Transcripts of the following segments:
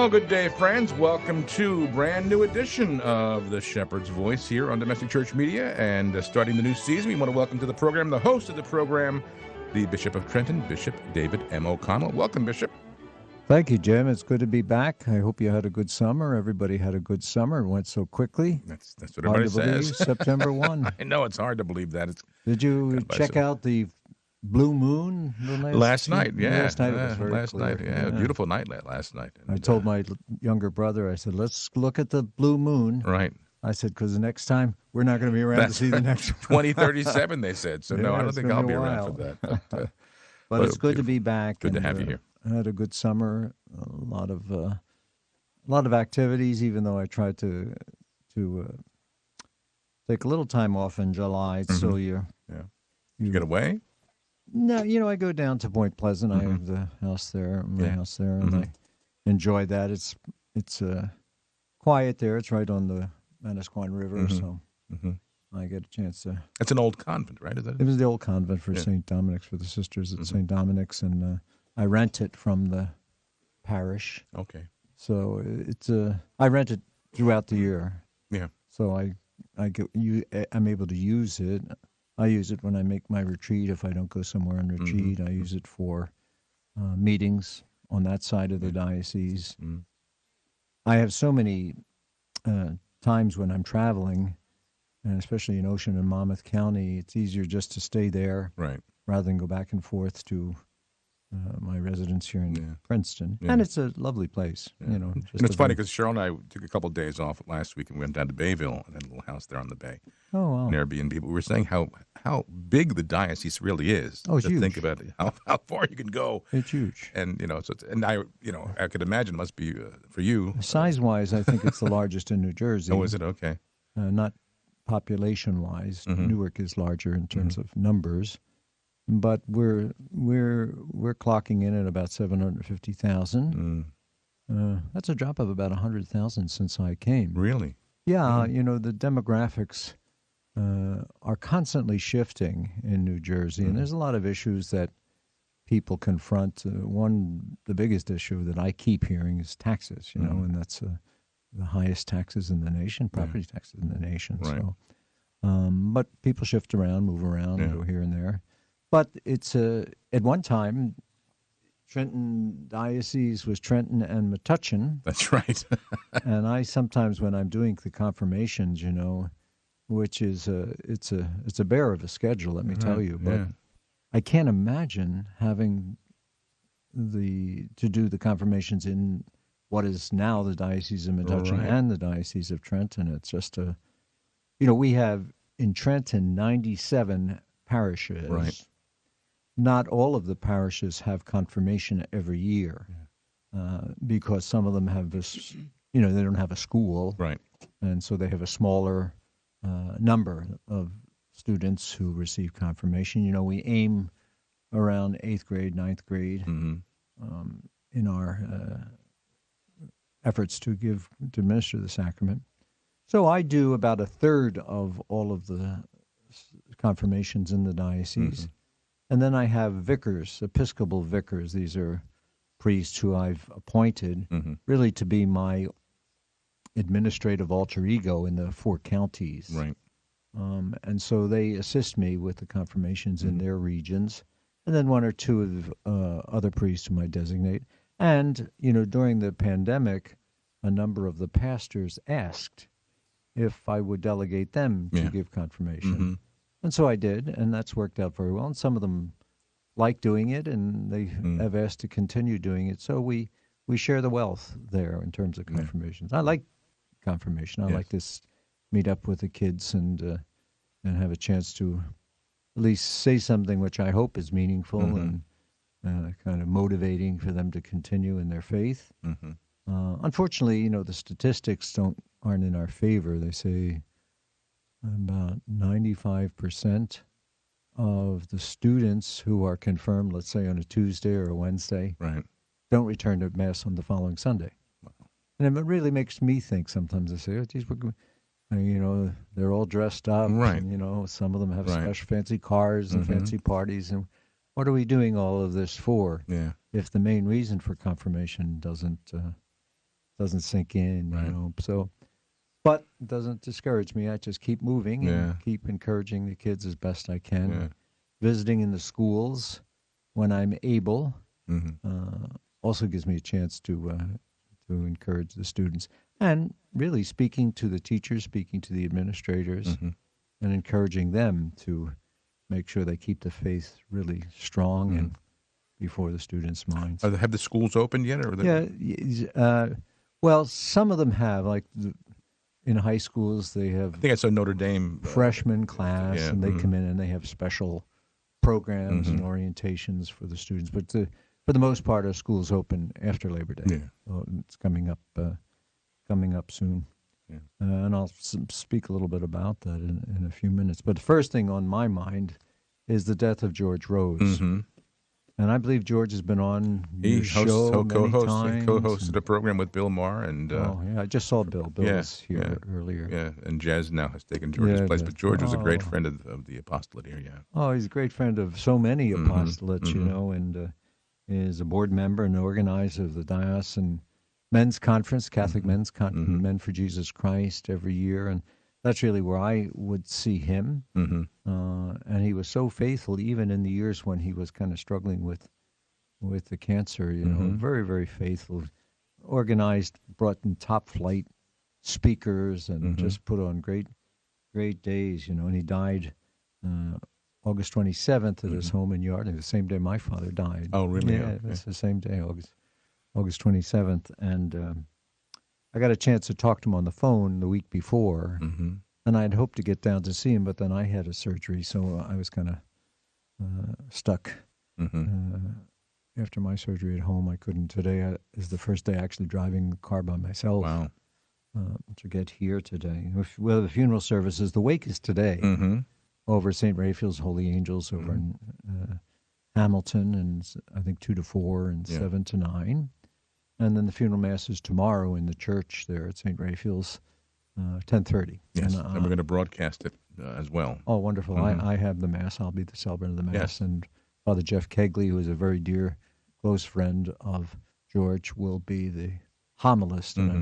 Well, good day, friends. Welcome to a brand new edition of the Shepherd's Voice here on Domestic Church Media. And starting the new season, we want to welcome to the program the host of the program, the Bishop of Trenton, Bishop David M. O'Connell. Welcome, Bishop. Thank you, Jim. It's good to be back. I hope you had a good summer. Everybody had a good summer. It went so quickly. That's what everybody says. September 1. I know, it's hard to believe that. Did you check out the blue moon last night? Yeah. Last night it was very last clear. night, yeah. Beautiful night last night. And, I told my younger brother, I said, let's look at the blue moon. Right. I said, because the next time, we're not going to be around to see the next one. 2037, they said. So, no, I don't think I'll be around for that. But it's good to be back. Good to have you here. I had a good summer, a lot of activities, even though I tried to take a little time off in July. So you get away? No, I go down to Point Pleasant. I have the house there, my house there, and I enjoy that. It's quiet there. It's right on the Manasquan River, so I get a chance to. It's an old convent, right? Is that it was the old convent for St. Dominic's, for the sisters at St. Dominic's, and I rent it from the parish. Okay. So it's I rent it throughout the year. Yeah. So I'm able to use it. I use it when I make my retreat. If I don't go somewhere on retreat, I use it for meetings on that side of the diocese. I have so many times when I'm traveling, and especially in Ocean and Monmouth County, it's easier just to stay there rather than go back and forth to my residence here in Princeton. And it's a lovely place. And it's funny because Cheryl and I took a couple of days off last week and we went down to Bayville and had a little house there on the bay. Oh, wow. An Airbnb. But we were saying how big the diocese really is. Oh, it's huge. Think about it, how far you can go. It's huge. And, I could imagine it must be for you. Size-wise, I think it's the largest in New Jersey. Oh, is it? Okay. Not population-wise. Newark is larger in terms of numbers. But we're clocking in at about 750,000. That's a drop of about 100,000 since I came. Really? Yeah, the demographics are constantly shifting in New Jersey, and there's a lot of issues that people confront. The biggest issue that I keep hearing is taxes, and that's the highest taxes in the nation, property taxes in the nation. Right. So, but people shift around, move around, go here and there. But it's at one time, Trenton Diocese was Trenton and Metuchen. That's right. And I sometimes, when I'm doing the confirmations, which is it's a bear of a schedule, let me tell you. But I can't imagine having to do the confirmations in what is now the Diocese of Metuchen and the Diocese of Trenton. It's just we have in Trenton 97 parishes. Right. Not all of the parishes have confirmation every year because some of them have this, they don't have a school. Right. And so they have a smaller number of students who receive confirmation. We aim around 8th grade, 9th grade in our efforts to administer the sacrament. So I do about a third of all of the confirmations in the diocese. And then I have vicars, Episcopal vicars. These are priests who I've appointed really to be my administrative alter ego in the 4 counties. Right. And so they assist me with the confirmations in their regions. And then 1 or 2 of other priests whom I designate. And, during the pandemic, a number of the pastors asked if I would delegate them to give confirmation. And so I did, and that's worked out very well. And some of them like doing it, and they have asked to continue doing it. So we share the wealth there in terms of confirmations. I like confirmation. I like to meet up with the kids and have a chance to at least say something which I hope is meaningful and kind of motivating for them to continue in their faith. Unfortunately, the statistics aren't in our favor. They say about 95% of the students who are confirmed, let's say on a Tuesday or a Wednesday, don't return to Mass on the following Sunday. Wow. And it really makes me think sometimes. I say, oh, geez, they're all dressed up. Right. And, some of them have special fancy cars and fancy parties. And what are we doing all of this for if the main reason for confirmation doesn't doesn't sink in, you know. So, but it doesn't discourage me. I just keep moving and keep encouraging the kids as best I can. Visiting in the schools when I'm able also gives me a chance to encourage the students, and really speaking to the teachers, speaking to the administrators, and encouraging them to make sure they keep the faith really strong and before the students' minds. Have the schools opened yet? Or Well, some of them have. Like in high schools, they have. I think I saw Notre Dame freshman class, and they come in and they have special programs and orientations for the students. But for the most part, our schools open after Labor Day. So it's coming up soon. And I'll speak a little bit about that in a few minutes. But the first thing on my mind is the death of George Rose. And I believe George has been on your show many times. Co-hosted a program with Bill Maher. And, I just saw Bill. Bill was here earlier. Yeah, and Jez now has taken George's place. But George was a great friend of the apostolate here, Oh, he's a great friend of so many apostolates, you know, and is a board member and organizer of the Diocesan Men's Conference, Catholic Men's Conference, Men for Jesus Christ, every year. And that's really where I would see him. And he was so faithful, even in the years when he was kind of struggling with the cancer, you know, very, very faithful. Organized, brought in top flight speakers and just put on great days, you know. And he died August 27th at his home in Yardley, the same day my father died. Oh, really? Yeah, it's the same day, August 27th. And I got a chance to talk to him on the phone the week before, and I'd hoped to get down to see him, but then I had a surgery, so I was kind of stuck. After my surgery at home, I couldn't. Today is the first day actually driving the car by myself. Wow. To get here today. Well, the funeral services, the wake is today over St. Raphael's Holy Angels over in Hamilton, and I think 2 to 4 and 7 to 9. And then the funeral mass is tomorrow in the church there at St. Raphael's, 10:30. Yes, and we're going to broadcast it as well. Oh, wonderful. I have the mass. I'll be the celebrant of the mass. And Father Jeff Kegley, who is a very dear, close friend of George, will be the homilist, and I'm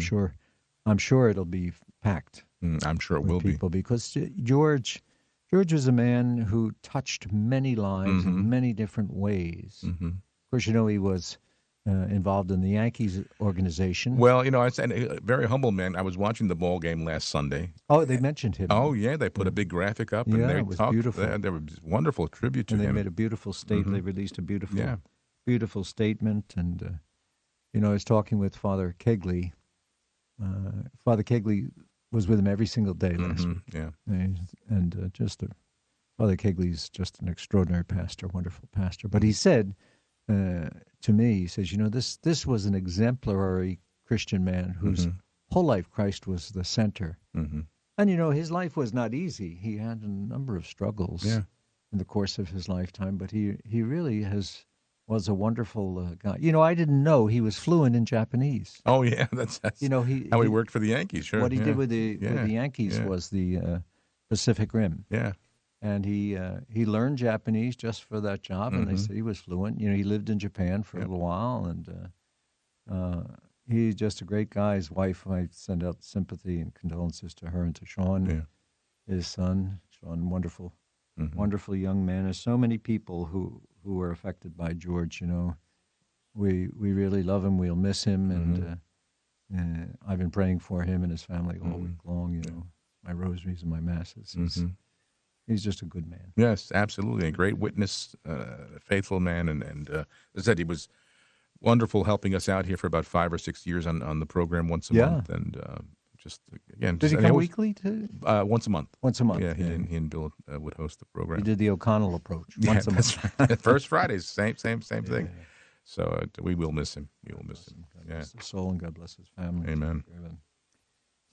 sure it'll be packed. I'm sure it will be. Because George was a man who touched many lives in many different ways. Of course, you know, he was involved in the Yankees organization. Well, you know, I said a very humble man. I was watching the ball game last Sunday. Oh, they mentioned him. Oh, yeah, they put a big graphic up, and they it was talked. Beautiful. There was a wonderful tribute to him. And they made a beautiful statement. They released a beautiful statement. And you know, I was talking with Father Kegley. Father Kegley was with him every single day last week. Yeah, and Father Kegley's just an extraordinary pastor, wonderful pastor. But he said to me, he says, you know, this was an exemplary Christian man whose whole life Christ was the center. And, you know, his life was not easy. He had a number of struggles in the course of his lifetime, but he really was a wonderful guy. You know, I didn't know he was fluent in Japanese. Oh, yeah, that's you know, how he worked for the Yankees, sure. What he did with the Yankees was the Pacific Rim. Yeah. And he learned Japanese just for that job, and they said he was fluent. You know, he lived in Japan for a little while, and he's just a great guy. His wife, I send out sympathy and condolences to her and to Sean, his son. Sean, wonderful young man. There's so many people who were affected by George. You know, we really love him. We'll miss him, and I've been praying for him and his family all week long. You know, my rosaries and my masses. He's just a good man. Yes, absolutely. A great witness, faithful man. And as I said, he was wonderful helping us out here for about 5 or 6 years on the program once a month. And just, again. Did he come weekly too? Once a month. Once a month. Yeah, he and Bill would host the program. He did the O'Connell approach once a month. That's right. First Fridays, same thing. So we will miss him. We will miss him. God bless his soul and God bless his family. Amen.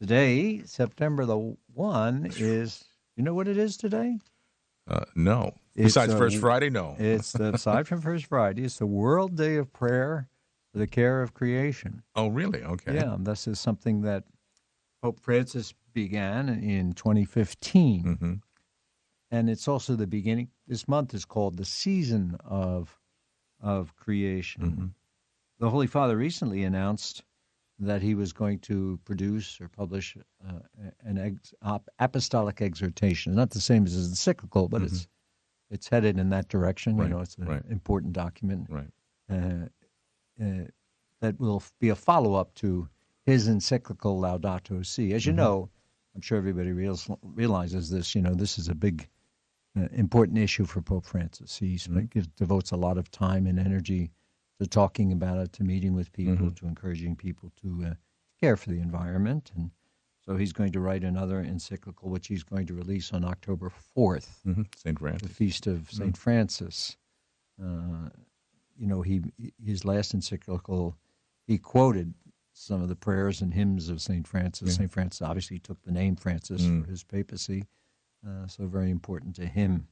Today, September the 1 is... You know what it is today? No. Besides First Friday, no. It's aside from First Friday, it's the World Day of Prayer for the Care of Creation. Oh, really? Okay. Yeah, this is something that Pope Francis began in 2015. And it's also the beginning. This month is called the Season of Creation. The Holy Father recently announced that he was going to produce or publish an apostolic exhortation. Not the same as an encyclical, but it's headed in that direction. Right, It's an right. important document Right. That will be a follow-up to his encyclical Laudato Si. As you know, I'm sure everybody realizes this. This is a big, important issue for Pope Francis. He devotes a lot of time and energy to talking about it, to meeting with people, to encouraging people to care for the environment. And so he's going to write another encyclical, which he's going to release on October 4th, St. Francis. the feast of St. Francis. His last encyclical, he quoted some of the prayers and hymns of St. Francis. St. Francis obviously took the name Francis for his papacy, so very important to him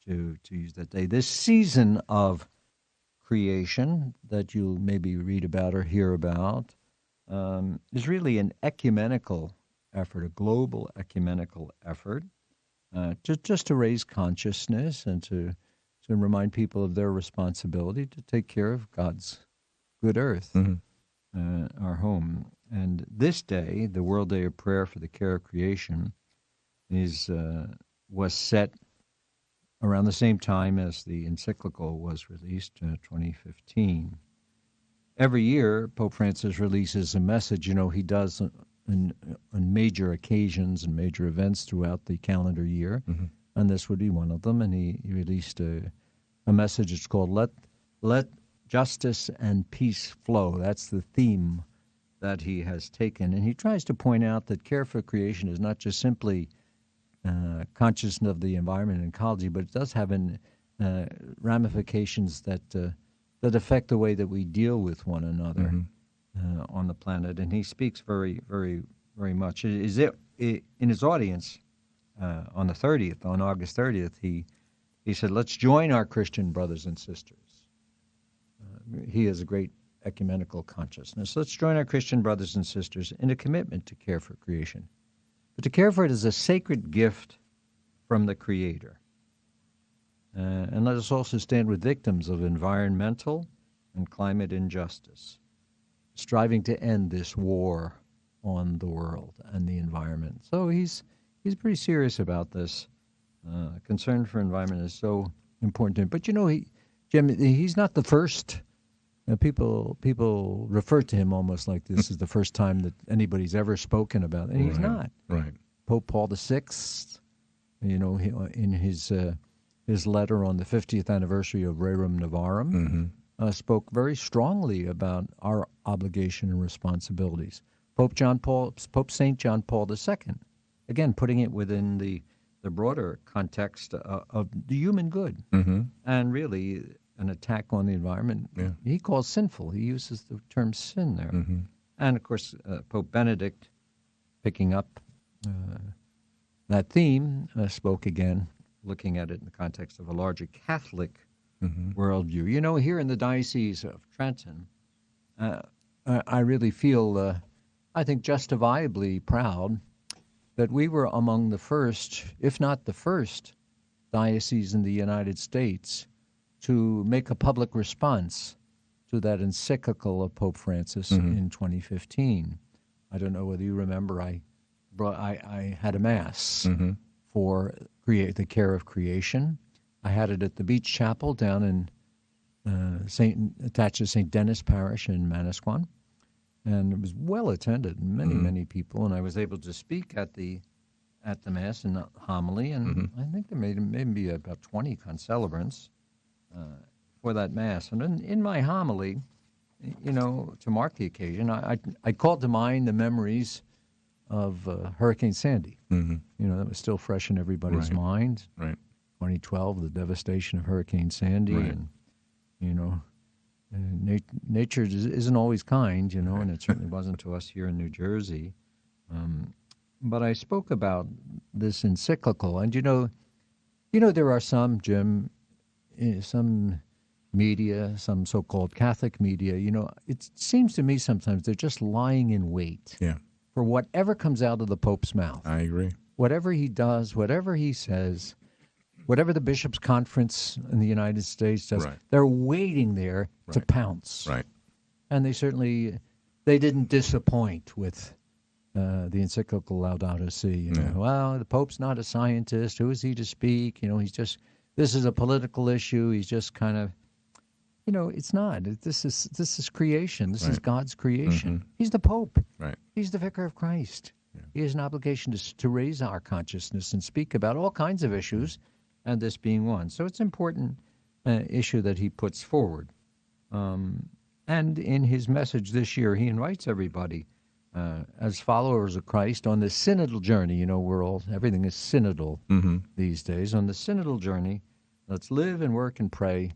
to use that day. This season of creation that you'll maybe read about or hear about is really an ecumenical effort, a global ecumenical effort, just to raise consciousness and to remind people of their responsibility to take care of God's good earth, our home. And this day, the World Day of Prayer for the Care of Creation, was set around the same time as the encyclical was released, 2015. Every year, Pope Francis releases a message. He does on major occasions and major events throughout the calendar year, and this would be one of them. And he released a message. It's called "Let Justice and Peace Flow." That's the theme that he has taken, and he tries to point out that care for creation is not just simply consciousness of the environment and ecology, but it does have ramifications that affect the way that we deal with one another on the planet. And he speaks very, very, very much. In his audience on the 30th, on August 30th, he said, "Let's join our Christian brothers and sisters." He has a great ecumenical consciousness. Let's join our Christian brothers and sisters in a commitment to care for creation. But to care for it is a sacred gift from the Creator. And let us also stand with victims of environmental and climate injustice, striving to end this war on the world and the environment. So he's pretty serious about this. Concern for environment is so important to him. But Jim, he's not the first. People refer to him almost like this is the first time that anybody's ever spoken about it, and he's not. Right. Pope Paul VI, in his letter on the 50th anniversary of Rerum Novarum, spoke very strongly about our obligation and responsibilities. Pope St. John Paul II, again putting it within the broader context of the human good, and really an attack on the environment. He calls sinful. He uses the term sin there. And, of course, Pope Benedict, picking up that theme, spoke again, looking at it in the context of a larger Catholic worldview. Here in the Diocese of Trenton, I really feel, I think, justifiably proud that we were among the first, if not the first, diocese in the United States to make a public response to that encyclical of Pope Francis in 2015. I don't know whether you remember, I had a mass for the care of creation. I had it at the Beach Chapel down in attached to St. Denis Parish in Manasquan, and it was well attended, many people, and I was able to speak at the mass in the homily, and I think there may be about 20 concelebrants for that mass. And in my homily, to mark the occasion, I called to mind the memories of Hurricane Sandy. That was still fresh in everybody's mind. Right. 2012, the devastation of Hurricane Sandy, and nature isn't always kind, and it certainly wasn't to us here in New Jersey. But I spoke about this encyclical, and there are some, Jim, some media, some so-called Catholic media, it seems to me sometimes they're just lying in wait for whatever comes out of the Pope's mouth. I agree. Whatever he does, whatever he says, whatever the Bishops' Conference in the United States does, they're waiting there to pounce. Right. And they certainly they didn't disappoint with the encyclical Laudato Si. You know, well, the Pope's not a scientist. Who is he to speak? You know, this is a political issue. He's just kind of, it's not. This is creation. This is God's creation. He's the Pope. Right. He's the Vicar of Christ. Yeah. He has an obligation to raise our consciousness and speak about all kinds of issues, and this being one. So it's an important issue that he puts forward. And in his message this year, he invites everybody as followers of Christ on the synodal journey. You know, everything is synodal these days. On the synodal journey, let's live and work and pray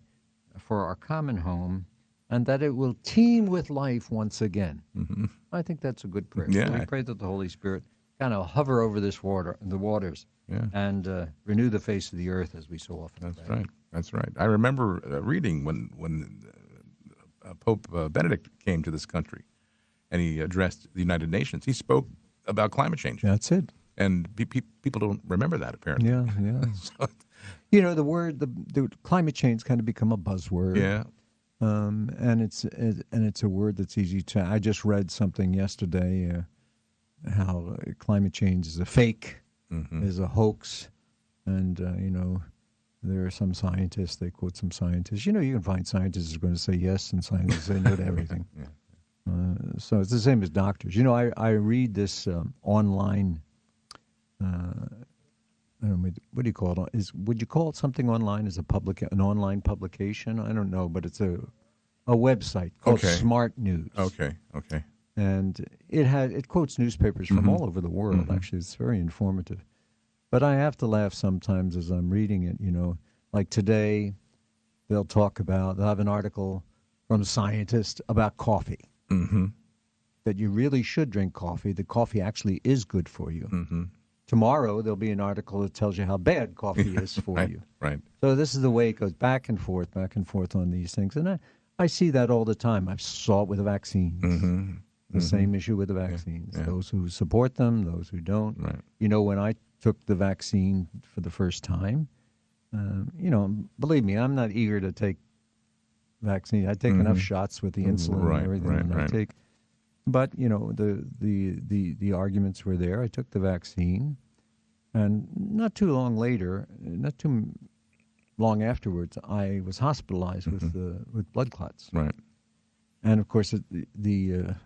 for our common home, and that it will teem with life once again. I think that's a good prayer. Yeah. So we pray that the Holy Spirit kind of hover over the waters, and renew the face of the earth as we so often That's pray. right. That's right. I remember reading when Pope Benedict came to this country, and he addressed the United Nations. He spoke about climate change. That's it. And people don't remember that, apparently. Yeah. So, the word, the climate change kind of become a buzzword. yeah. And it's a word that's easy to. I just read something yesterday, how climate change is a fake, is a hoax, and there are some scientists. They quote some scientists. You can find scientists who are going to say yes and scientists say no to everything. So it's the same as doctors. I read this online. I don't know, what do you call it? Would you call it something online as an online publication? I don't know, but it's a website called Smart News. Okay. And it quotes newspapers from all over the world. Actually, it's very informative. But I have to laugh sometimes as I'm reading it. Like today, they'll have an article from scientists about coffee. That you really should drink coffee. That coffee actually is good for you. Tomorrow, there'll be an article that tells you how bad coffee is for you. Right. So this is the way it goes back and forth on these things. And I see that all the time. I saw it with the vaccines. The same issue with the vaccines. Yeah. Those who support them, those who don't. Right. When I took the vaccine for the first time, believe me, I'm not eager to take vaccine. I take enough shots with the insulin and everything I take. But the arguments were there. I took the vaccine, and not too long afterwards, I was hospitalized with blood clots. Right. And of course, the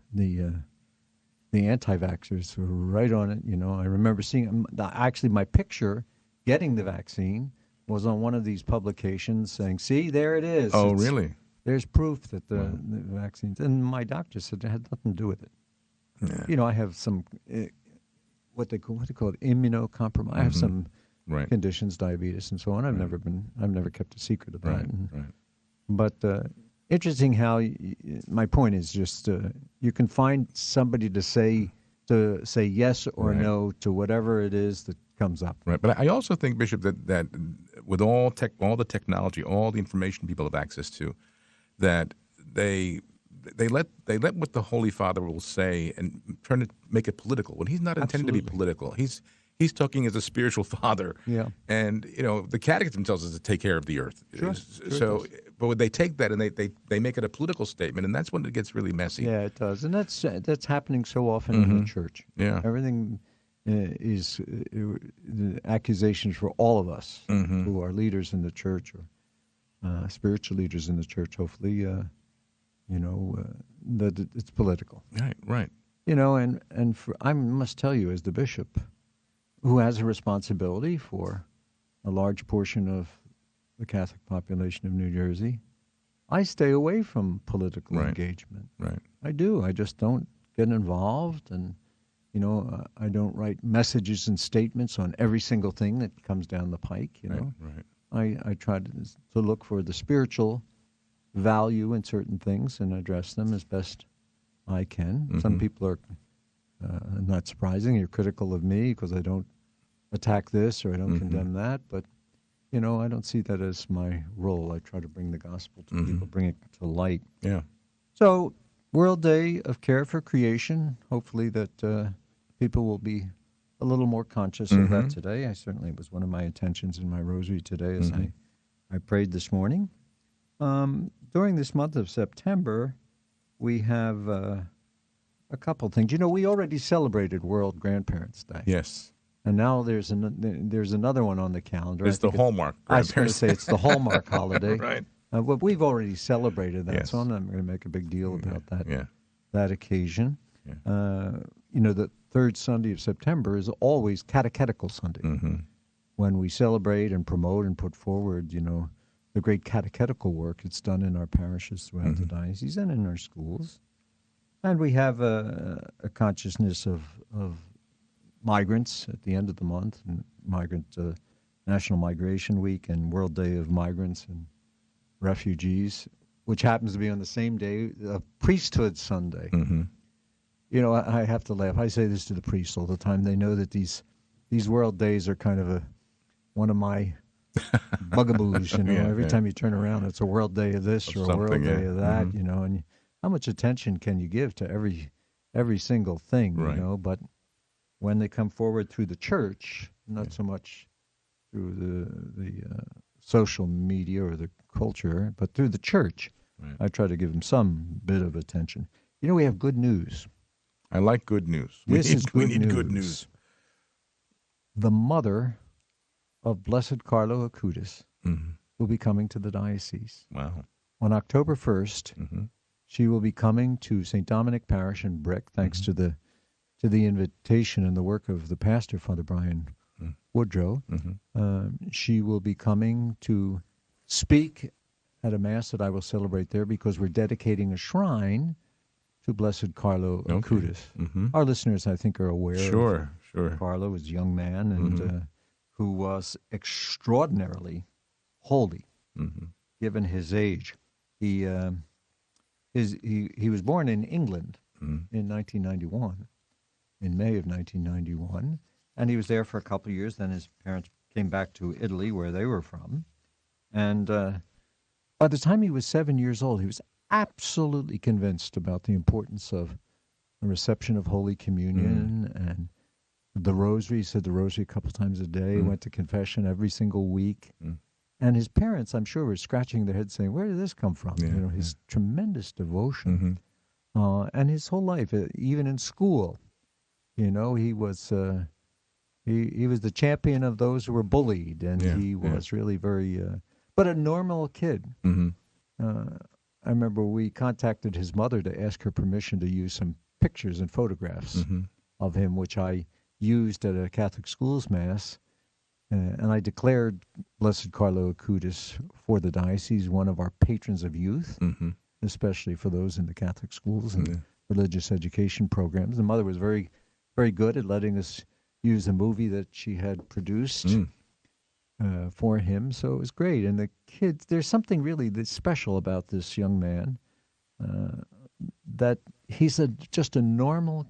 anti-vaxxers were right on it. I remember seeing actually my picture getting the vaccine was on one of these publications saying, "See, there it is." Oh, really? There's proof that the vaccines, and my doctor said it had nothing to do with it. Yeah. I have some what they call it, immunocompromised. I have some conditions, diabetes, and so on. I've never kept a secret of that. But interesting how my point is just you can find somebody to say yes or no to whatever it is that comes up. Right. But I also think, Bishop, that with all the technology, all the information people have access to, that they let what the Holy Father will say and try to make it political when he's not intended to be political. He's talking as a spiritual father. Yeah. And the Catechism tells us to take care of the earth. Sure. So, but they take that and they make it a political statement, and that's when it gets really messy. Yeah, it does, and that's happening so often in the church. Yeah. Everything is the accusations for all of us who are leaders in the church or spiritual leaders in the church. Hopefully, that it's political. Right. And I must tell you, as the bishop, who has a responsibility for a large portion of the Catholic population of New Jersey, I stay away from political engagement. Right. I do. I just don't get involved, and I don't write messages and statements on every single thing that comes down the pike. Right. I try to look for the spiritual value in certain things and address them as best I can. Some people are not surprising. You're critical of me because I don't attack this or I don't condemn that, but I don't see that as my role. I try to bring the gospel to people, bring it to light. Yeah. So, World Day of Care for Creation. Hopefully that people will be a little more conscious of that today. It was one of my intentions in my rosary today as I prayed this morning. During this month of September, we have a couple things. You know, we already celebrated World Grandparents' Day. Yes. And now there's another one on the calendar. It's the Hallmark I was going to Grandparents. say it's the Hallmark holiday. Right. But we've already celebrated that, Yes. so I'm not going to make a big deal about that. Yeah. That occasion. Yeah. You know, the third Sunday of September is always Catechetical Sunday, when we celebrate and promote and put forward, you know, the great catechetical work that's done in our parishes throughout the diocese and in our schools. And we have a consciousness of migrants at the end of the month, and National Migration Week and World Day of Migrants and Refugees, which happens to be on the same day of Priesthood Sunday. You know, I have to laugh. I say this to the priests all the time. They know that these World Days are kind of one of my bugaboos. You know, every time you turn around, it's a World Day of this or a World Day of that. You know, and how much attention can you give to every single thing? Right. You know, but when they come forward through the church, not so much through the social media or the culture, but through the church, I try to give them some bit of attention. You know, we have good news. I like good news. We need good news. The mother of Blessed Carlo Acutis will be coming to the diocese. Wow. On October 1st, she will be coming to St. Dominic Parish in Brick, thanks to the invitation and the work of the pastor, Father Brian Woodrow. She will be coming to speak at a Mass that I will celebrate there, because we're dedicating a shrine to Blessed Carlo Acutis. Our listeners, I think, are aware of Carlo as a young man and who was extraordinarily holy, given his age. He was born in England in 1991, in May of 1991, and he was there for a couple of years. Then his parents came back to Italy, where they were from, and by the time he was 7 years old, he was absolutely convinced about the importance of the reception of Holy Communion and the Rosary. He said the Rosary a couple times a day, went to confession every single week. And his parents, I'm sure, were scratching their heads saying, where did this come from? You know, his tremendous devotion. And his whole life, even in school, you know, he was he was the champion of those who were bullied, and he was really very, but a normal kid. I remember we contacted his mother to ask her permission to use some pictures and photographs of him, which I used at a Catholic schools Mass. And I declared Blessed Carlo Acutis for the diocese one of our patrons of youth, especially for those in the Catholic schools and religious education programs. The mother was very, very good at letting us use a movie that she had produced for him, so it was great. And the kids, there's something really that's special about this young man, that he's just a normal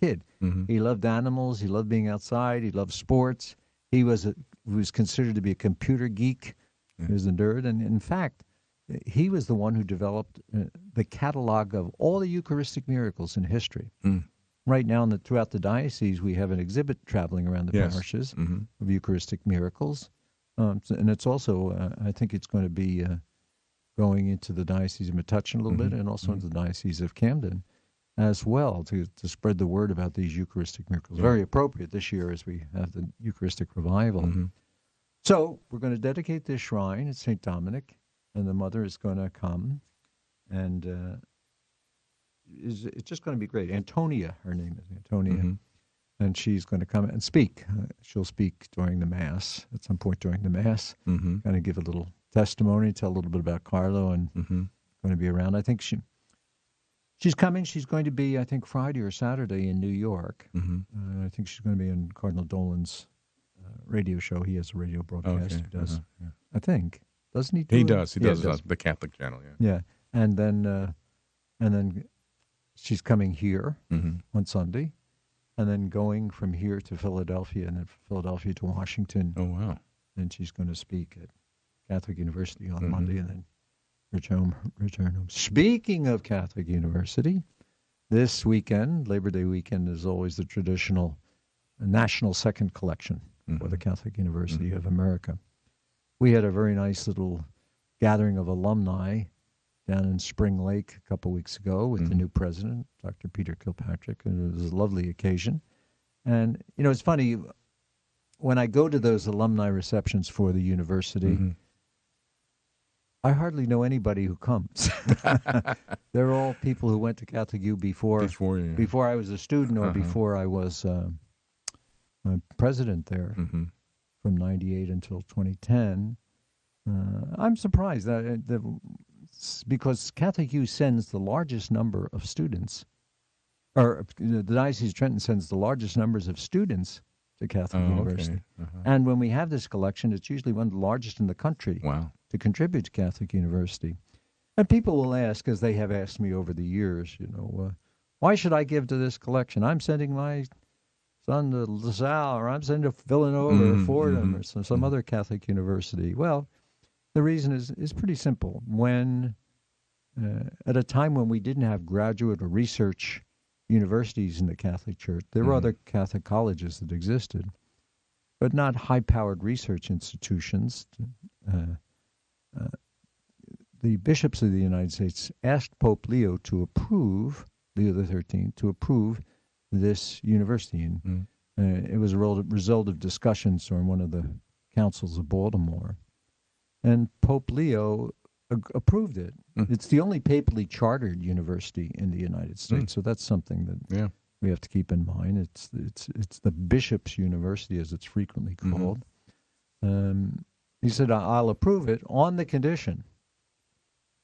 kid. He loved animals, he loved being outside, he loved sports. He was considered to be a computer geek. He was a nerd, and in fact, he was the one who developed the catalog of all the Eucharistic miracles in history. Right now, throughout the diocese, we have an exhibit traveling around the parishes of Eucharistic miracles. And it's also, I think it's going to be going into the Diocese of Metuchen a little bit, and also into the Diocese of Camden as well, to spread the word about these Eucharistic miracles. Very appropriate this year as we have the Eucharistic revival. So we're going to dedicate this shrine at St. Dominic, and the mother is going to come, and it's just going to be great. Antonia, her name is Antonia. And she's going to come and speak. She'll speak during the Mass, at some point during the Mass, kind of give a little testimony, tell a little bit about Carlo, and going to be around. I think she's coming. She's going to be, I think, Friday or Saturday in New York. I think she's going to be in Cardinal Dolan's radio show. He has a radio broadcast. He does, I think. Doesn't he? He does. He does. The Catholic channel, Yeah. And then she's coming here on Sunday. And then going from here to Philadelphia, and then from Philadelphia to Washington. Oh, wow. And she's going to speak at Catholic University on Monday, and then return home. Speaking of Catholic University, this weekend, Labor Day weekend, is always the traditional National Second Collection for the Catholic University of America. We had a very nice little gathering of alumni down in Spring Lake a couple weeks ago with the new president, Dr. Peter Kilpatrick, and it was a lovely occasion. And, it's funny, when I go to those alumni receptions for the university, I hardly know anybody who comes. They're all people who went to Catholic U before I was a student or before I was president there from 98 until 2010. I'm surprised because Catholic U sends the largest number of students, or the Diocese of Trenton sends the largest numbers of students to Catholic University. Okay. And when we have this collection, it's usually one of the largest in the country to contribute to Catholic University. And people will ask, as they have asked me over the years, why should I give to this collection? I'm sending my son to LaSalle, or I'm sending to Villanova or Fordham or some other Catholic university. Well, the reason is pretty simple. When at a time when we didn't have graduate or research universities in the Catholic Church, there were other Catholic colleges that existed, but not high-powered research institutions. The bishops of the United States asked Pope Leo XIII, to approve this university. And it was a result of discussions during one of the councils of Baltimore. And Pope Leo approved it. It's the only papally chartered university in the United States, so that's something that we have to keep in mind. It's the Bishop's University, as it's frequently called. He said, I'll approve it on the condition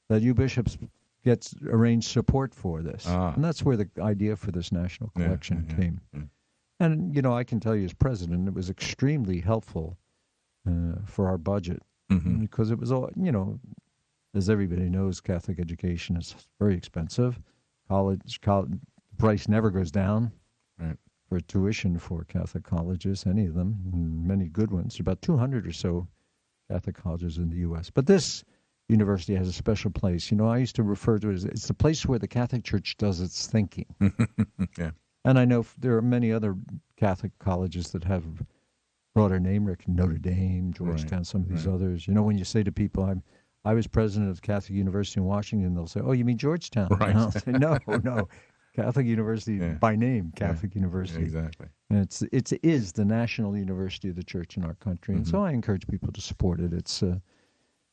that you bishops get arranged support for this. And that's where the idea for this national collection came. And, I can tell you as president, it was extremely helpful for our budget because it was all, as everybody knows, Catholic education is very expensive. College price never goes down for tuition for Catholic colleges, any of them, and many good ones. There are about 200 or so Catholic colleges in the U.S. But this university has a special place. I used to refer to it as it's the place where the Catholic Church does its thinking. And I know there are many other Catholic colleges that have broader name recognition, Notre Dame, Georgetown, some of these others. When you say to people, I was president of Catholic University in Washington, they'll say, oh, you mean Georgetown? Right. And I'll say, no. Catholic University by name, Catholic University. Exactly. And it is the national university of the church in our country. And so I encourage people to support it.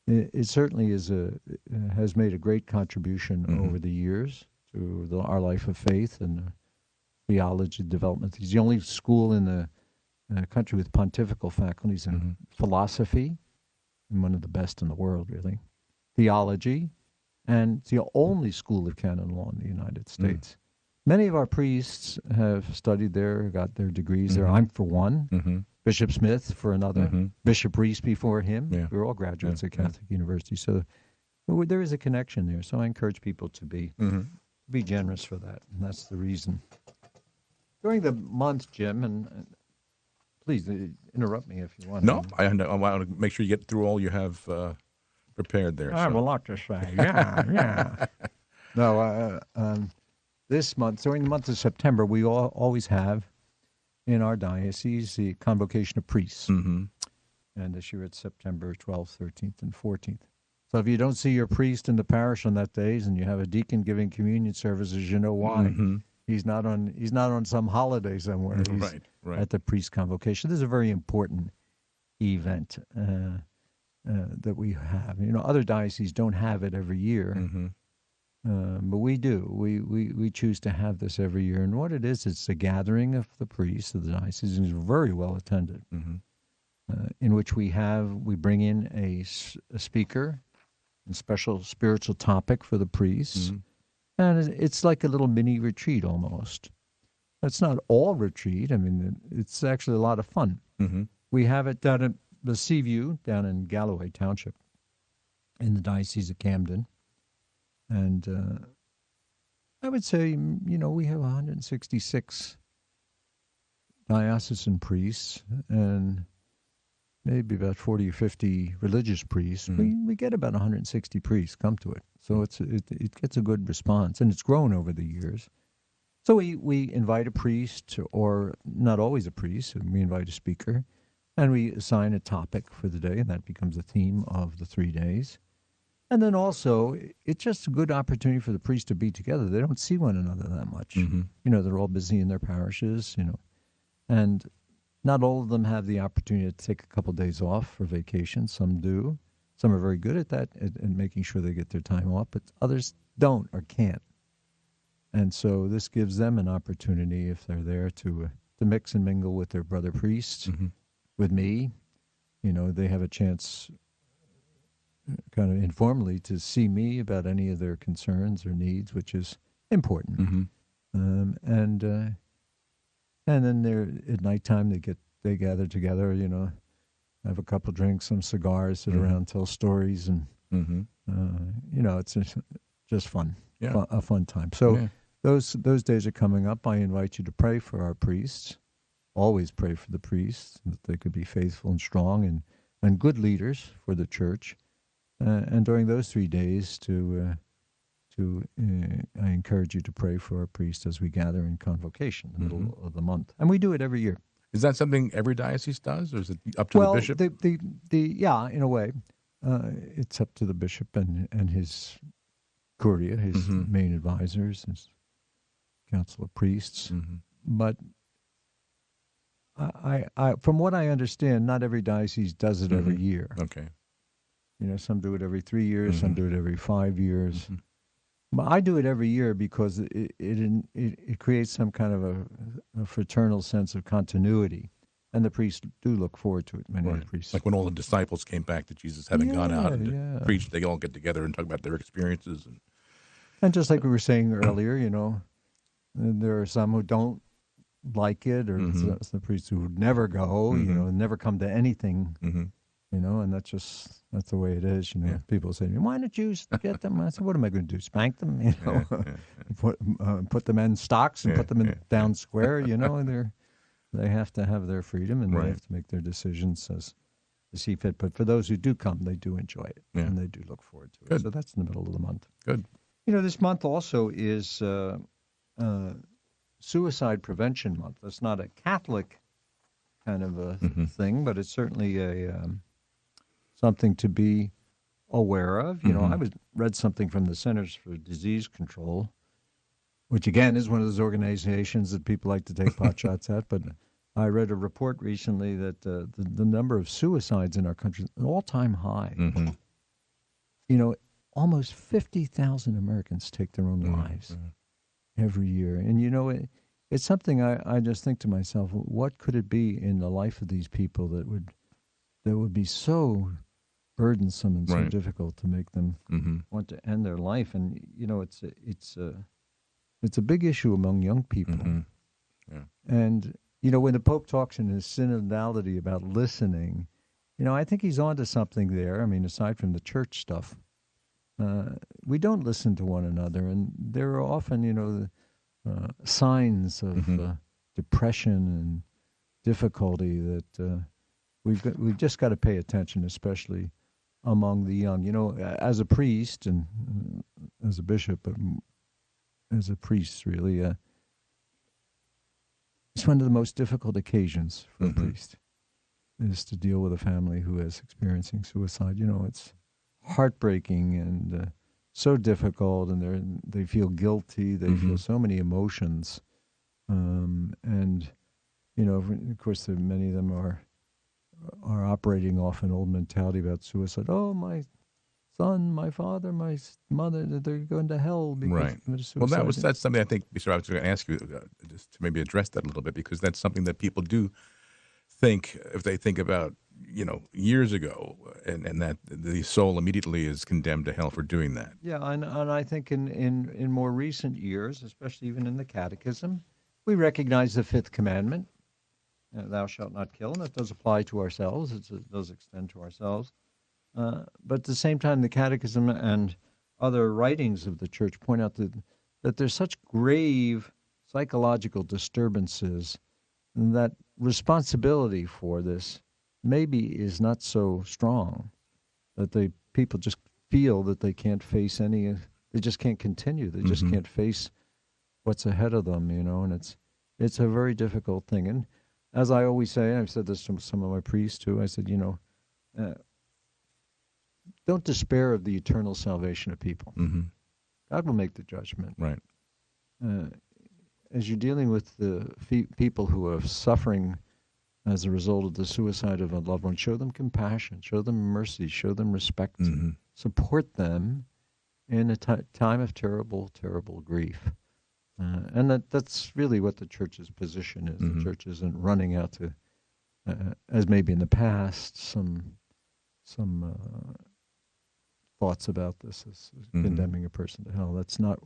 It certainly has made a great contribution over the years to our life of faith and theology development. It's the only school in the country with pontifical faculties in philosophy, and one of the best in the world, really, theology, and it's the only school of canon law in the United States. Many of our priests have studied there, got their degrees there. I'm for one. Bishop Smith for another. Bishop Reese before him. We're all graduates at Catholic University. So there is a connection there. So I encourage people to be generous for that. And that's the reason. During the month, Jim, and please interrupt me if you want. No, I want to make sure you get through all you have prepared there. I have a lot to say. Yeah. No, this month, during the month of September, we always have in our diocese the convocation of priests. And this year it's September 12th, 13th, and 14th. So if you don't see your priest in the parish on that days and you have a deacon giving communion services, you know why. He's not on some holiday somewhere. He's at the priest convocation. This is a very important event that we have. Other dioceses don't have it every year. But we do. We choose to have this every year. And what it is, it's a gathering of the priests of the diocese, and it's very well attended, in which we bring in a speaker, a special spiritual topic for the priests. And it's like a little mini retreat almost. It's not all retreat. I mean, it's actually a lot of fun. We have it down at the Seaview, down in Galloway Township, in the Diocese of Camden. And I would say, we have 166 diocesan priests and maybe about 40 or 50 religious priests. We get about 160 priests come to it. So it gets a good response, and it's grown over the years. So we invite a priest, or not always a priest, and we invite a speaker, and we assign a topic for the day, and that becomes the theme of the 3 days. And then also, it's just a good opportunity for the priests to be together. They don't see one another that much. Mm-hmm. They're all busy in their parishes, and not all of them have the opportunity to take a couple days off for vacation. Some do. Some are very good at that, at making sure they get their time off, but others don't or can't. And so this gives them an opportunity, if they're there, to mix and mingle with their brother priests, with me. They have a chance kind of informally to see me about any of their concerns or needs, which is important. And then they're at nighttime they gather together, have a couple drinks, some cigars, sit around, tell stories, and it's just fun, a fun time. So those days are coming up. I invite you to pray for our priests. Always pray for the priests, that they could be faithful and strong and good leaders for the church. And during those 3 days, I encourage you to pray for our priests as we gather in convocation in the middle of the month, and we do it every year. Is that something every diocese does, or is it up to the bishop? Yeah, in a way, it's up to the bishop and his curia, his main advisors, his council of priests. But I, from what I understand, not every diocese does it every year. Okay. Some do it every 3 years, some do it every 5 years. But I do it every year because it creates some kind of a fraternal sense of continuity, and the priests do look forward to it. Many of the priests, like when all the disciples came back to Jesus, having gone out and preached, they all get together and talk about their experiences. And just like we were saying earlier, there are some who don't like it, or the priests who never go, never come to anything. And that's the way it is. People say, "Why don't you get them?" I said, "What am I going to do? Spank them? Put them in stocks and put them in down square? And they have to have their freedom, and they have to make their decisions as see fit. But for those who do come, they do enjoy it, and they do look forward to it. Good. So that's in the middle of the month. Good. This month also is Suicide Prevention Month. That's not a Catholic kind of a thing, but it's certainly something to be aware of. I read something from the Centers for Disease Control, which again is one of those organizations that people like to take pot shots at. But I read a report recently that the number of suicides in our country is an all-time high. Almost 50,000 Americans take their own lives every year. And, it's something I just think to myself, what could it be in the life of these people that would be so burdensome and so difficult to make them want to end their life? And, it's a big issue among young people. And, when the Pope talks in his synodality about listening, I think he's onto something there. I mean, aside from the church stuff, we don't listen to one another, and there are often, signs of depression and difficulty that we've just got to pay attention, especially among the young. As a priest and as a bishop, but as a priest, really, it's one of the most difficult occasions for a priest is to deal with a family who is experiencing suicide. It's heartbreaking and so difficult, and they feel guilty. They feel so many emotions, and of course, many of them are operating off an old mentality about suicide. Oh, my son, my father, my mother, they're going to hell because of suicide. Well, that's something I think, Bishop, I was going to ask you just to maybe address that a little bit, because that's something that people do think, if they think about, years ago, and that the soul immediately is condemned to hell for doing that. Yeah, and I think in more recent years, especially even in the Catechism, we recognize the fifth commandment, thou shalt not kill, and that does apply to ourselves. It does extend to ourselves. But at the same time, the Catechism and other writings of the Church point out that there's such grave psychological disturbances, and that responsibility for this maybe is not so strong, that people just feel that they can't face they just can't continue. They just can't face what's ahead of them, and it's a very difficult thing. And as I always say, I've said this to some of my priests too, I said, don't despair of the eternal salvation of people. Mm-hmm. God will make the judgment. Right. As you're dealing with the people who are suffering as a result of the suicide of a loved one, show them compassion, show them mercy, show them respect, Mm-hmm. support them in a time of terrible, terrible grief. And that's really what the church's position is. Mm-hmm. The church isn't running out to, as maybe in the past, some thoughts about this as condemning a person to hell. That's not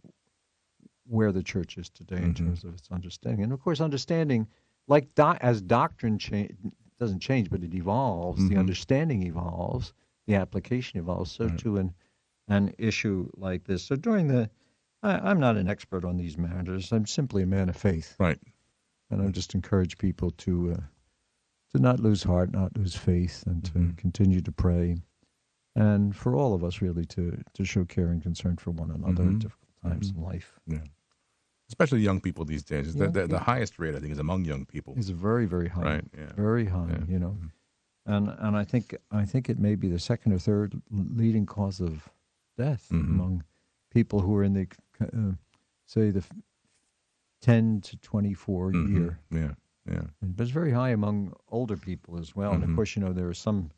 where the church is today in terms of its understanding. And of course, understanding, like as doctrine doesn't change, but it evolves. The understanding evolves, the application evolves. So too an issue like this. So I'm not an expert on these matters. I'm simply a man of faith. Right. And I just encourage people to not lose heart, not lose faith, and to continue to pray. And for all of us, really, to show care and concern for one another at difficult times in life. Yeah. Especially young people these days. The highest rate, I think, is among young people. Is very, very high. Right. Yeah. Very high, Yeah. And I think it may be the second or third leading cause of death among people who are in the, say, the 10 to 24 year. Yeah. Yeah. But it's very high among older people as well. And of course, there are some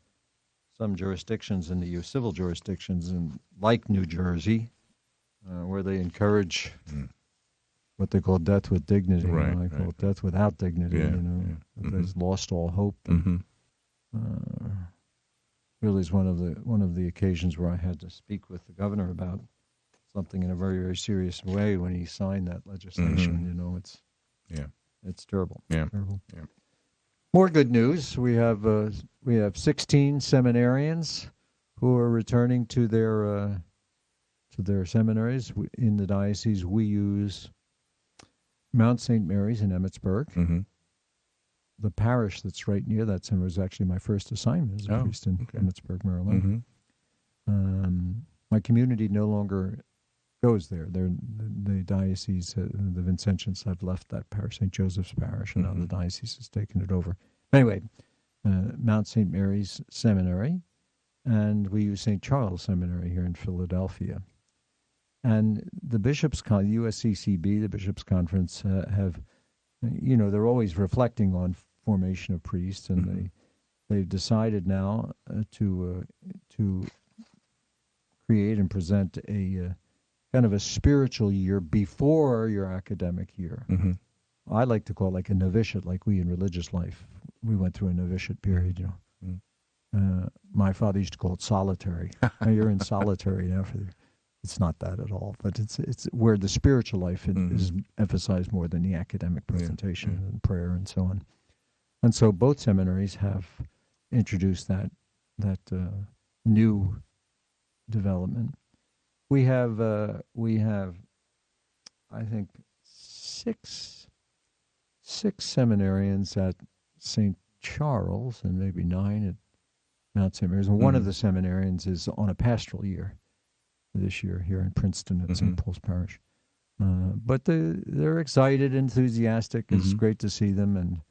jurisdictions in the civil jurisdictions, like New Jersey, where they encourage what they call death with dignity. Right, I call it death without dignity. That's lost all hope. Really is one of the occasions where I had to speak with the governor about something in a very, very serious way when he signed that legislation. It's terrible. Yeah. Terrible. Yeah. More good news. We have 16 seminarians who are returning to their seminaries in the diocese. We use Mount St. Mary's in Emmitsburg. The parish that's right near that seminary was actually my first assignment as a priest in Emmitsburg, Maryland. My community no longer goes there. The diocese, the Vincentians have left that parish, St. Joseph's Parish, and now the diocese has taken it over. Anyway, Mount St. Mary's Seminary, and we use St. Charles Seminary here in Philadelphia. And the Bishops' USCCB, the Bishops' Conference, have, they're always reflecting on formation of priests, and they've decided now to create and present a kind of a spiritual year before your academic year. I like to call it like a novitiate, like we in religious life. We went through a novitiate period, My father used to call it solitary. Now you're in solitary now. It's not that at all, but it's where the spiritual life is emphasized more than the academic presentation and prayer and so on. And so both seminaries have introduced that new development. We have I think six seminarians at St. Charles and maybe 9 at Mount St. Mary's. And one of the seminarians is on a pastoral year this year here in Princeton at St. Paul's Parish. But they're excited, enthusiastic. It's great to see them, and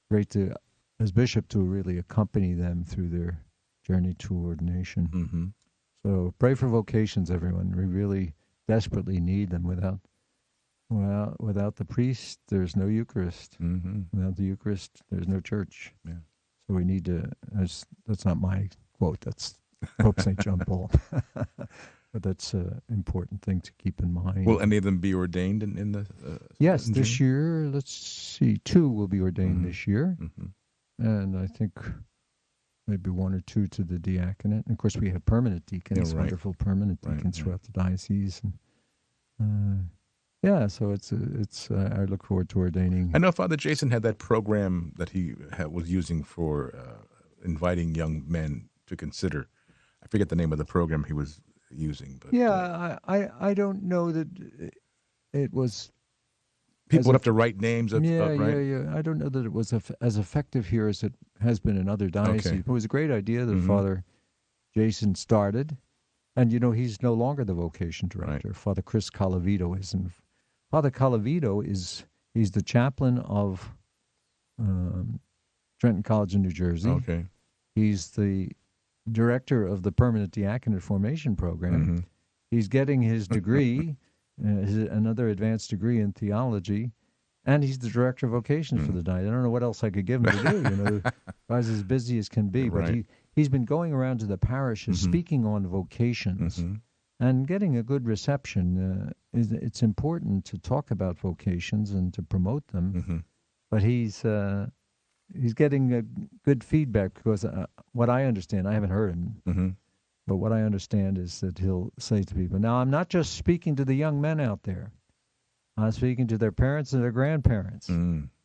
great to, as bishop, to really accompany them through their journey to ordination. So pray for vocations, everyone. We really desperately need them. Without the priest, there's no Eucharist. Without the Eucharist, there's no church. Yeah. So we need to, that's not my quote, that's Pope St. John Paul. But that's an important thing to keep in mind. Will any of them be ordained in the Yes, in this June? year, let's see, 2 will be ordained this year. And I think maybe 1 or 2 to the diaconate. And of course, we have permanent deacons, wonderful permanent deacons throughout the diocese. And so it's. I look forward to ordaining. I know Father Jason had that program that he was using for inviting young men to consider. I forget the name of the program he was using, but I don't know that it was. People would have to write names of right? Yeah. I don't know that it was as effective here as it has been in other dioceses. Okay. It was a great idea that Father Jason started, and he's no longer the vocation director. Right. Father Chris Calavito is, and Father Calavito he's the chaplain of Trenton College in New Jersey. Okay. He's the director of the Permanent Diaconate Formation Program. He's getting his degree, another advanced degree in theology, and he's the director of vocations for the night. I don't know what else I could give him to do. Guy's as busy as can be, but he's been going around to the parishes speaking on vocations and getting a good reception. It's important to talk about vocations and to promote them, but he's getting a good feedback because what I understand, I haven't heard him, but what I understand is that he'll say to people, now I'm not just speaking to the young men out there. I'm speaking to their parents and their grandparents.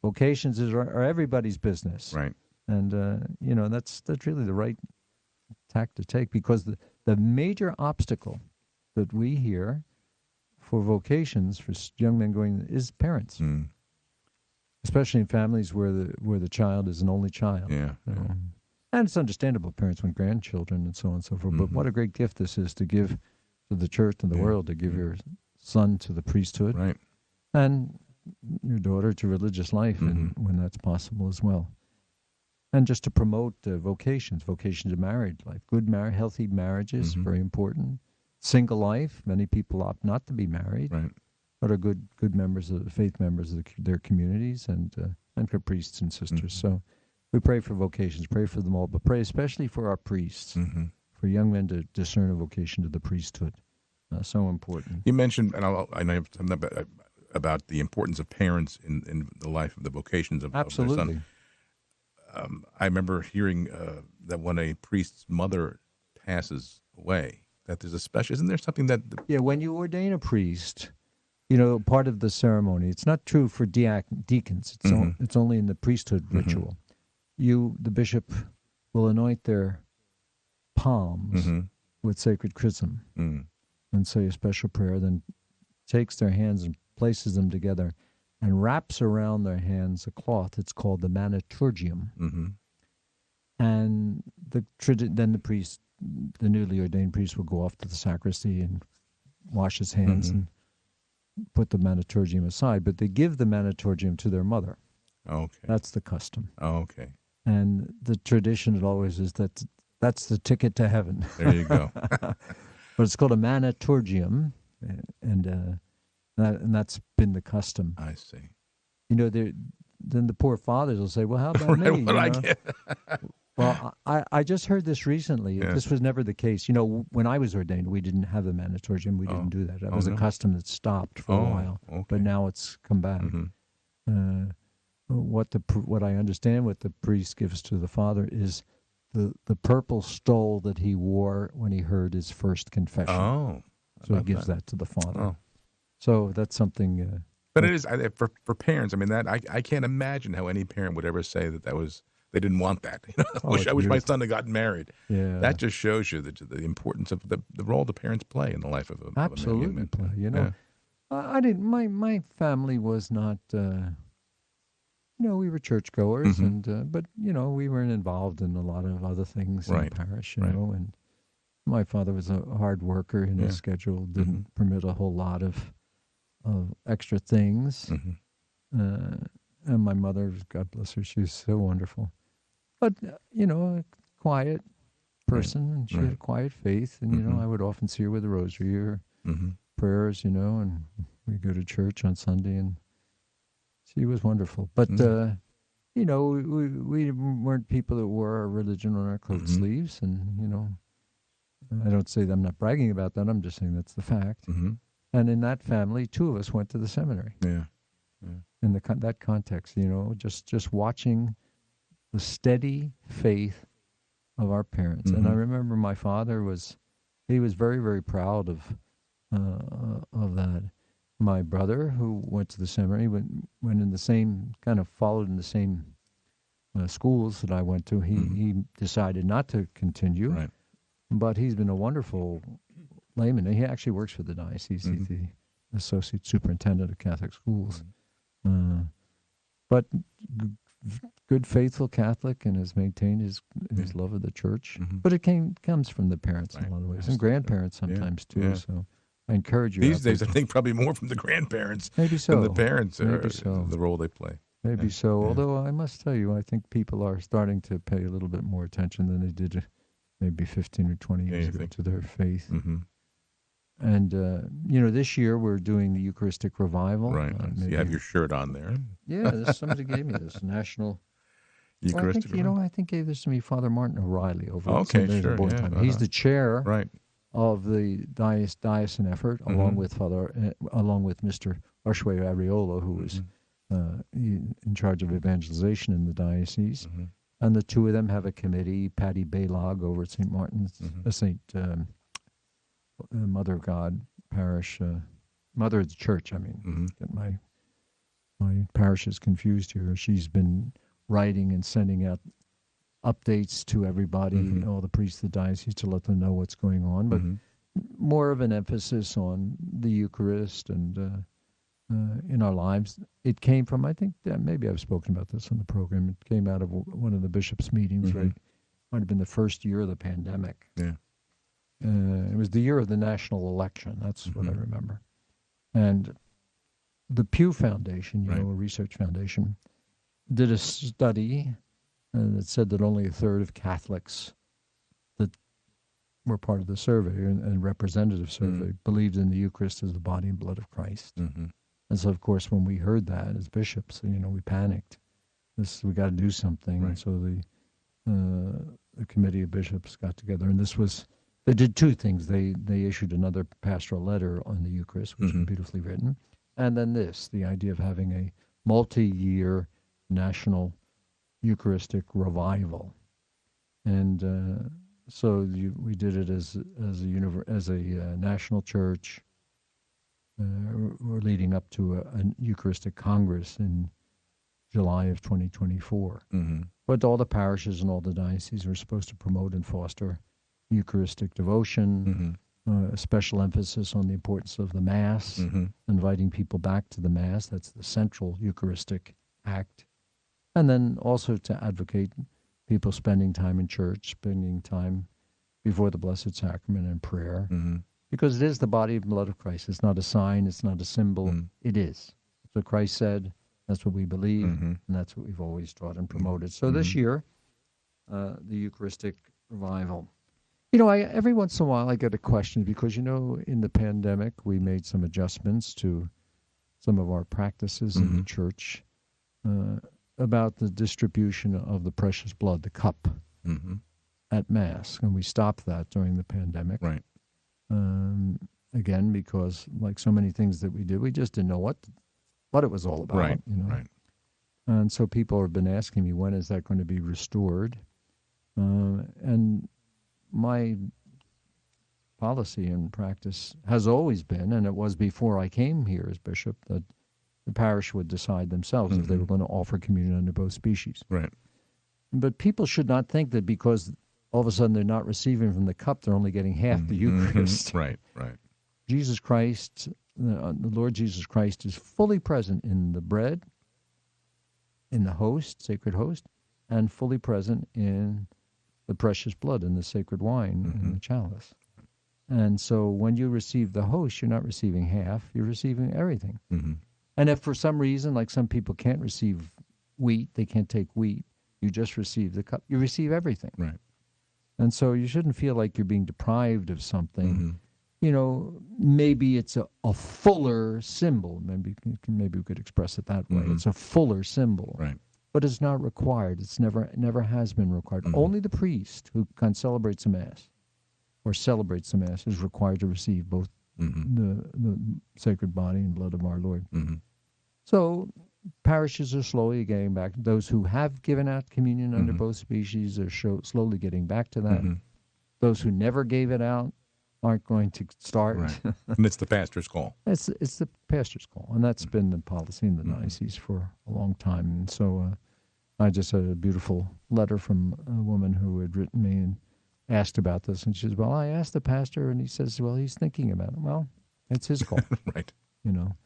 Vocations are everybody's business. Right. And, that's really the right tack to take, because the major obstacle that we hear for vocations, for young men going, is parents. Especially in families where the child is an only child. Yeah. And it's understandable, parents want grandchildren and so on and so forth. But what a great gift this is to give to the church and the world, to give your son to the priesthood. Right. And your daughter to religious life, and when that's possible as well. And just to promote vocation to married life. Good, healthy marriages, very important. Single life, many people opt not to be married, but are good members of faith members of their communities, and for priests and sisters. So we pray for vocations, pray for them all, but pray especially for our priests, for young men to discern a vocation to the priesthood. So important. You mentioned, and I know about the importance of parents in the life of the vocations of their son. I remember hearing that when a priest's mother passes away, that there's a special, isn't there something that... when you ordain a priest, part of the ceremony, it's not true for deacons, it's only in the priesthood ritual. The bishop will anoint their palms with sacred chrism and say a special prayer, then takes their hands and places them together and wraps around their hands a cloth. It's called the maniturgium. And then the priest, the newly ordained priest, will go off to the sacristy and wash his hands and put the maniturgium aside. But they give the maniturgium to their mother. Okay. That's the custom. Okay. And the tradition, it always is that's the ticket to heaven. There you go. But it's called a maniturgium, and that's been the custom. I see. Then the poor fathers will say, well, how about me? What I get? Well, I just heard this recently. Yeah. This was never the case. When I was ordained, we didn't have the maniturgium. We didn't do that. That was a custom that stopped for a while. Okay. But now it's come back. What I understand, what the priest gives to the father is the purple stole that he wore when he heard his first confession. Oh. So he gives that to the father. Oh. So that's something... But it is, for parents, I mean, that I can't imagine how any parent would ever say that was... They didn't want that. I wish my son had gotten married. Yeah. That just shows you the importance of the role the parents play in the life of a Absolutely young man. play. Yeah. I didn't. My family was not. We were churchgoers, but we weren't involved in a lot of other things in the parish. And my father was a hard worker, and his schedule didn't permit a whole lot of extra things. And my mother, God bless her, she was so wonderful. But, a quiet person, and she had a quiet faith. And, I would often see her with a rosary or prayers, and we go to church on Sunday, and she was wonderful. But, we weren't people that wore our religion on our coat sleeves. And, I don't say that I'm not bragging about that. I'm just saying that's the fact. And in that family, 2 of us went to the seminary. Yeah. In that context, just watching the steady faith of our parents. And I remember my father he was very, very proud of that. My brother, who went to the seminary, went in the same, kind of followed in the same schools that I went to. He decided not to continue, Right. but he's been a wonderful layman. He actually works for the diocese. He's the associate superintendent of Catholic schools. But good, faithful Catholic, and has maintained his love of the church. But it comes from the parents in a lot of ways, and grandparents sometimes too. Yeah. So I encourage you. These days, I think probably more from the grandparents maybe so. than the parents, Maybe so. the role they play. Maybe so. Yeah. Although I must tell you, I think people are starting to pay a little bit more attention than they did maybe 15 or 20 years ago to their faith. Mm-hmm. And, this year we're doing the Eucharistic Revival. Right. You have your shirt on there. Yeah, somebody gave me this national Eucharistic Revival. I think gave this to me Father Martin O'Reilly over at okay, St. Mary's of Bornheim. He's the chair of the diocesan effort, along with Mr. Ushway Areola, who was in charge of evangelization in the diocese. Mm-hmm. And the two of them have a committee. Patty Baylog over at St. Martin's, Mother of God Parish, Mother of the Church. Get my parish is confused here. She's been writing and sending out updates to everybody, all the priests of the diocese, to let them know what's going on. But more of an emphasis on the Eucharist and in our lives. It came from, I think, maybe I've spoken about this on the program. It came out of one of the bishops' meetings, right? Might have been the first year of the pandemic. Yeah. It was the year of the national election. That's what I remember. And the Pew Foundation, a research foundation, did a study that said that only a third of Catholics that were part of the survey and representative survey believed in the Eucharist as the body and blood of Christ. Mm-hmm. And so, of course, when we heard that as bishops, we panicked. We got to do something. Right. And so the committee of bishops got together, and they did two things. They issued another pastoral letter on the Eucharist, which was beautifully written, and then the idea of having a multi-year national Eucharistic revival. And so we did it as a national church. We're leading up to a Eucharistic Congress in July of 2024. Mm-hmm. But all the parishes and all the dioceses are supposed to promote and foster Eucharistic devotion, a special emphasis on the importance of the Mass, inviting people back to the Mass. That's the central Eucharistic act. And then also to advocate people spending time in church, spending time before the Blessed Sacrament and prayer. Mm-hmm. Because it is the body and blood of Christ. It's not a sign. It's not a symbol. It is. That's what Christ said. That's what we believe. And that's what we've always taught and promoted. So this year, the Eucharistic Revival. Every once in a while I get a question because, in the pandemic, we made some adjustments to some of our practices in the church about the distribution of the precious blood, the cup, at Mass. And we stopped that during the pandemic. Right. Again, because like so many things that we did, we just didn't know what it was all about. Right. Right. And so people have been asking me, when is that going to be restored? And my policy and practice has always been, and it was before I came here as bishop, that the parish would decide themselves if they were going to offer communion under both species. Right. But people should not think that because all of a sudden they're not receiving from the cup, they're only getting half the Eucharist. Right, right. Jesus Christ, the Lord Jesus Christ, is fully present in the bread, in the host, sacred host, and fully present in the precious blood, in the sacred wine, in the chalice. And so when you receive the host, you're not receiving half, you're receiving everything. And if for some reason, like some people can't receive wheat, they can't take wheat, you just receive the cup, you receive everything. Right. And so you shouldn't feel like you're being deprived of something. Maybe it's a fuller symbol. Maybe we could express it that way. It's a fuller symbol. Right. But it's not required. It's never has been required. Only the priest who celebrates a Mass or celebrates the Mass is required to receive both the sacred body and blood of our Lord. So parishes are slowly getting back. Those who have given out communion under both species are slowly getting back to that. Those who never gave it out aren't going to start. Right. And it's the pastor's call. It's the pastor's call, and that's been the policy in the diocese for a long time. And so I just had a beautiful letter from a woman who had written me and asked about this, and she says, well, I asked the pastor, and he says, well, he's thinking about it. Well, it's his call. Right.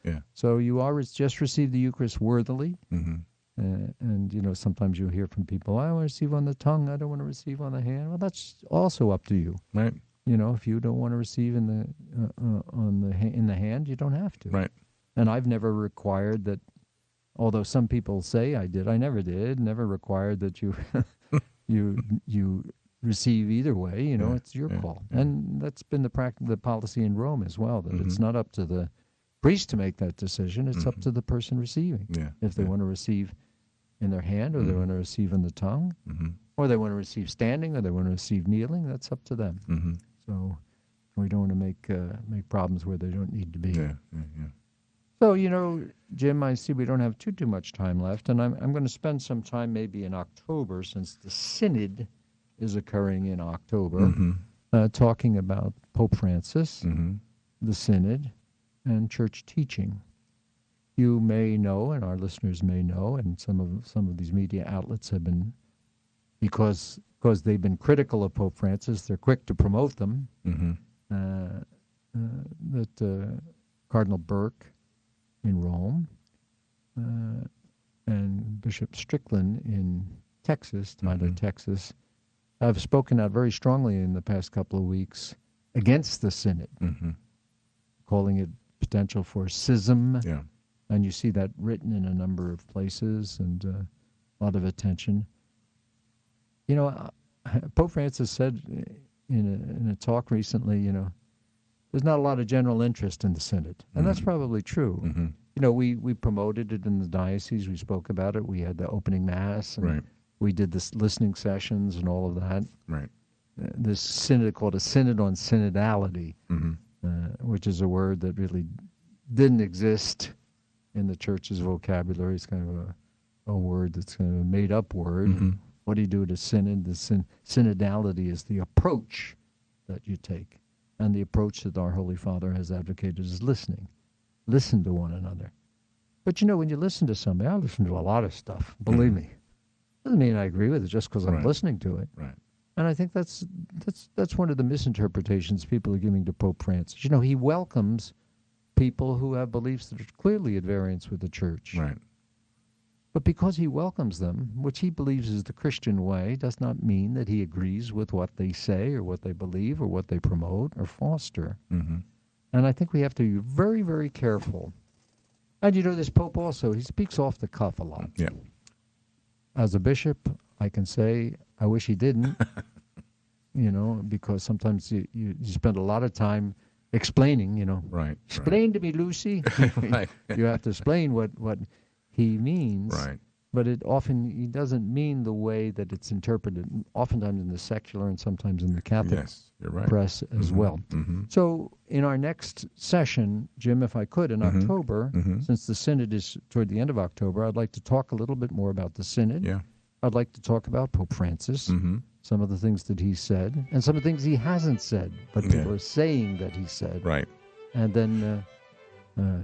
Yeah. So you just received the Eucharist worthily, and sometimes you hear from people, I want to receive on the tongue, I don't want to receive on the hand. Well, that's also up to you. Right. If you don't want to receive in the hand, you don't have to. Right. And I've never required that. Although some people say I did, I never did. Never required that you you receive either way. It's your call. Yeah. And that's been the policy in Rome as well, that it's not up to the priest to make that decision. It's up to the person receiving. Yeah. If they want to receive in their hand, or they want to receive in the tongue, or they want to receive standing, or they want to receive kneeling, that's up to them. So we don't want to make problems where they don't need to be. Yeah. So, Jim, I see we don't have too much time left, and I'm going to spend some time maybe in October, since the Synod is occurring in October, talking about Pope Francis, the Synod, and church teaching. You may know, and our listeners may know, and some of these media outlets have been, because they've been critical of Pope Francis, they're quick to promote them, that Cardinal Burke in Rome and Bishop Strickland in Texas, Tyler, Texas, have spoken out very strongly in the past couple of weeks against the Synod, calling it potential for schism. Yeah. And you see that written in a number of places, and a lot of attention. Pope Francis said in a talk recently, there's not a lot of general interest in the Synod. And that's probably true. We promoted it in the diocese. We spoke about it. We had the opening mass, and we did this listening sessions and all of that. Right. This synod, called a synod on synodality, which is a word that really didn't exist in the church's vocabulary. It's kind of a word that's kind of a made-up word. What do you do at a synod? The synodality is the approach that you take. And the approach that our Holy Father has advocated is listening. Listen to one another. But when you listen to somebody, I listen to a lot of stuff, believe me. Doesn't mean I agree with it just because I'm listening to it. Right. And I think that's one of the misinterpretations people are giving to Pope Francis. He welcomes people who have beliefs that are clearly at variance with the church. Right. But because he welcomes them, which he believes is the Christian way, does not mean that he agrees with what they say or what they believe or what they promote or foster. And I think we have to be very, very careful. And this Pope also, he speaks off the cuff a lot. Yeah. As a bishop, I can say, I wish he didn't, because sometimes you spend a lot of time explaining, Right. Explain to me, Lucy. Right. You have to explain what he means. Right. But he doesn't mean the way that it's interpreted, oftentimes in the secular and sometimes in the Catholic press as well. So in our next session, Jim, if I could, in October, since the Synod is toward the end of October, I'd like to talk a little bit more about the Synod. Yeah. I'd like to talk about Pope Francis, some of the things that he said, and some of the things he hasn't said, but people are saying that he said. Right. And then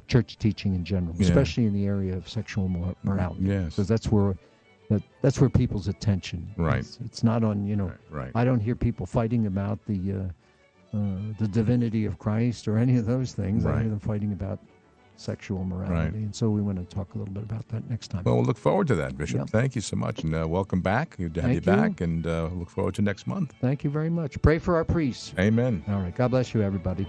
church teaching in general, especially in the area of sexual morality. Yes. Because that's where people's attention. Right. It's not on, Right. I don't hear people fighting about the divinity of Christ or any of those things. I hear them fighting about sexual morality. Right. And so we want to talk a little bit about that next time. Well, we'll look forward to that, Bishop. Yep. Thank you so much, and welcome back. Good to have you back, and look forward to next month. Thank you very much. Pray for our priests. Amen. All right. God bless you, everybody.